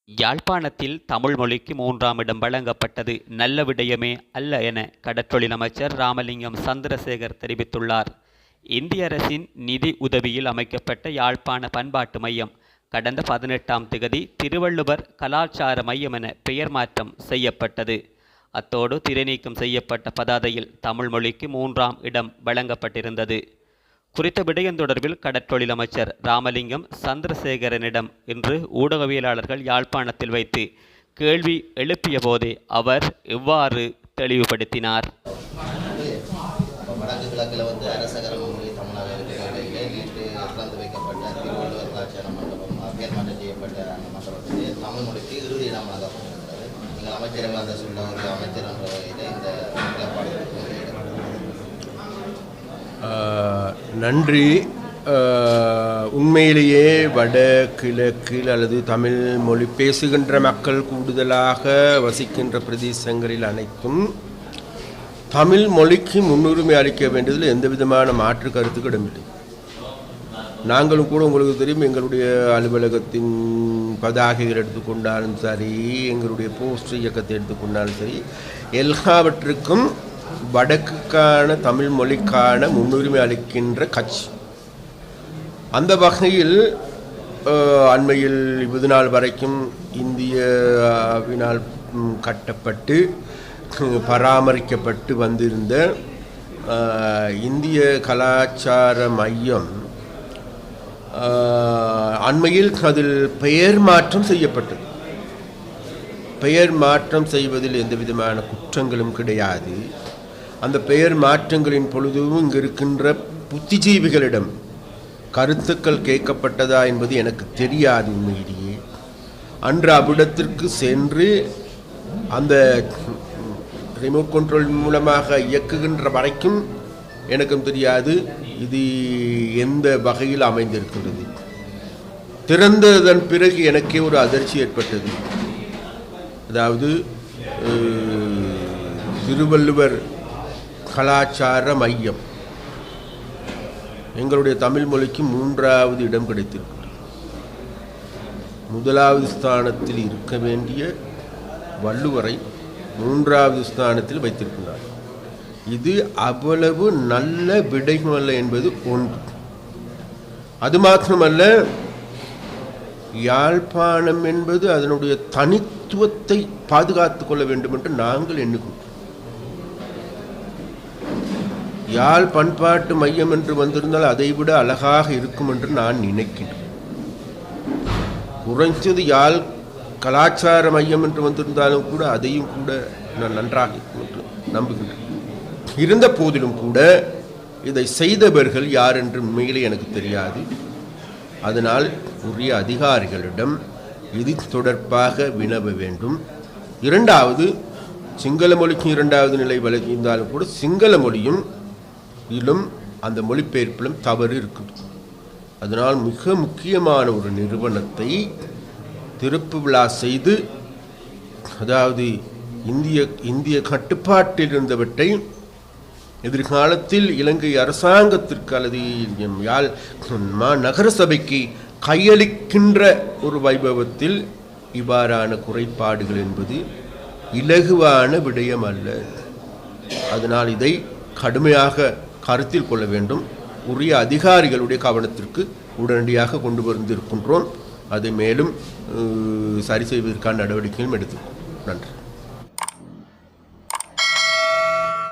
யாழ்ப்பாணத்தில் தமிழ் மொழிக்கு 3ஆம் இடம் வழங்கப்பட்டது நல்ல விடயமே அல்ல என கடற்றொழில் அமைச்சர் ராமலிங்கம் சந்திரசேகர் தெரிவித்துள்ளார். இந்திய அரசின் நிதி உதவியில் அமைக்கப்பட்ட யாழ்ப்பாண பண்பாட்டு மையம் கடந்த 18ஆம் திகதி திருவள்ளுவர் கலாச்சார மையம் என பெயர் மாற்றம் செய்யப்பட்டது. அத்தோடு திரைநீக்கம் செய்யப்பட்ட பதாதையில் தமிழ் மொழிக்கு 3ஆம் இடம் வழங்கப்பட்டிருந்தது. குறித்த விடயம் தொடர்பில் கடற்றொழில் அமைச்சர் ராமலிங்கம் சந்திரசேகரனிடம் இன்று ஊடகவியலாளர்கள் யாழ்ப்பாணத்தில் வைத்து கேள்வி எழுப்பிய போதே அவர் இவ்வாறு தெளிவுபடுத்தினார். வடக்கு கிழக்கில் அரசகர மொழி தமிழாக இருக்கிற நிலையில் நேற்று திறந்து வைக்கப்பட்ட திருவள்ளுவர் கலாச்சார மண்டபம் பெயர் மாற்றம் செய்யப்பட்ட அந்த மண்டபத்திலே தமிழ் மொழிக்கு இறுதி இடம் வழங்கப்பட்டிருக்கிறது. நீங்கள் அமைச்சரவை அந்த சொல்ல ஒரு அமைச்சர் என்ற வகையில் இந்த நிலப்பாடு நன்றி. உண்மையிலேயே வடகிழக்கில் அல்லது தமிழ் மொழி பேசுகின்ற மக்கள் கூடுதலாக வசிக்கின்ற பிரதேசங்களில் அனைத்தும் தமிழ் மொழிக்கு முன்னுரிமை அளிக்க வேண்டியதில் எந்த விதமான மாற்று கருத்துக்களும் இல்லை. நாங்களும் கூட உங்களுக்கு தெரியும், எங்களுடைய அலுவலகத்தின் பதாகைகள் எடுத்துக்கொண்டாலும் சரி, எங்களுடைய போஸ்டர் இயக்கத்தை எடுத்துக்கொண்டாலும் சரி, எல்லாவற்றுக்கும் வடக்குக்கான தமிழ் மொழிக்கான முன்னுரிமை அளிக்கின்ற கட்சி. அந்த வகையில் அண்மையில் இது நாள் வரைக்கும் இந்தியாவினால் கட்டப்பட்டு பராமரிக்கப்பட்டு வந்திருந்த இந்திய கலாச்சார மையம் அண்மையில் அதில் பெயர் மாற்றம் செய்யப்பட்டது. பெயர் மாற்றம் செய்வதில் எந்த விதமான குற்றங்களும் கிடையாது. அந்த பெயர் மாற்றங்களின் பொழுதும் இங்கு இருக்கின்ற புத்திஜீவிகளிடம் கருத்துக்கள் கேட்கப்பட்டதா என்பது எனக்கு தெரியாது. உண்மையிலேயே அன்று அவ்விடத்திற்கு சென்று அந்த ரிமோட் கண்ட்ரோல் மூலமாக இயக்குகின்ற வரைக்கும் எனக்கும் தெரியாது இது எந்த வகையில் அமைந்திருக்கின்றது. திறந்ததன் பிறகு எனக்கே ஒரு அதிர்ச்சி ஏற்பட்டது. அதாவது திருவள்ளுவர் கலாச்சார மையம் எங்களுடைய தமிழ் மொழிக்கு 3ஆவது இடம் கிடைத்திருக்கிறது. 1வது ஸ்தானத்தில் இருக்க வேண்டிய வள்ளுவரை 3ஆவது ஸ்தானத்தில் வைத்திருக்கிறார். இது அவ்வளவு நல்ல விடயமல்ல என்பது ஒன்று. அது மாத்திரமல்ல, யாழ்ப்பாணம் என்பது அதனுடைய தனித்துவத்தை பாதுகாத்துக் கொள்ள வேண்டும் என்று நாங்கள் எண்ணுகிறோம். யாழ் பண்பாட்டு மையம் என்று வந்திருந்தால் அதைவிட அழகாக இருக்கும் என்று நான் நினைக்கிறேன். குறைஞ்சது யாழ் கலாச்சார மையம் என்று வந்திருந்தாலும் கூட அதையும் கூட நான் நன்றாக இருக்கும் என்று நம்புகிறேன். இருந்த போதிலும் கூட இதை செய்தவர்கள் யார் என்று உண்மையிலே எனக்கு தெரியாது. அதனால் உரிய அதிகாரிகளிடம் இது தொடர்பாக வினவ வேண்டும். 2வது, சிங்கள மொழிக்கு 2வது நிலை வழங்கியிருந்தாலும் கூட சிங்கள மொழியும் இதிலும் அந்த மொழிபெயர்ப்பிலும் தவறு இருக்குது. அதனால் மிக முக்கியமான ஒரு நிறுவனத்தை திறப்பு விழா செய்து, அதாவது இந்திய கட்டுப்பாட்டில் இருந்தவற்றை எதிர்காலத்தில் இலங்கை அரசாங்கத்திற்கு அல்லது யாழ் நகர சபைக்கு கையளிக்கின்ற ஒரு வைபவத்தில் இவ்வாறான குறைபாடுகள் என்பது இலகுவான விடயம் அல்ல. அதனால் இதை கடுமையாக கருத்தில் கொள்ள வேண்டும். உரிய அதிகாரிகளுடைய கவனத்திற்கு உடனடியாக கொண்டு வந்திருக்கின்றோம். அதை மேலும் சரி செய்வதற்கான நடவடிக்கைகளும் எடுத்துக்கொள்வோம். நன்றி.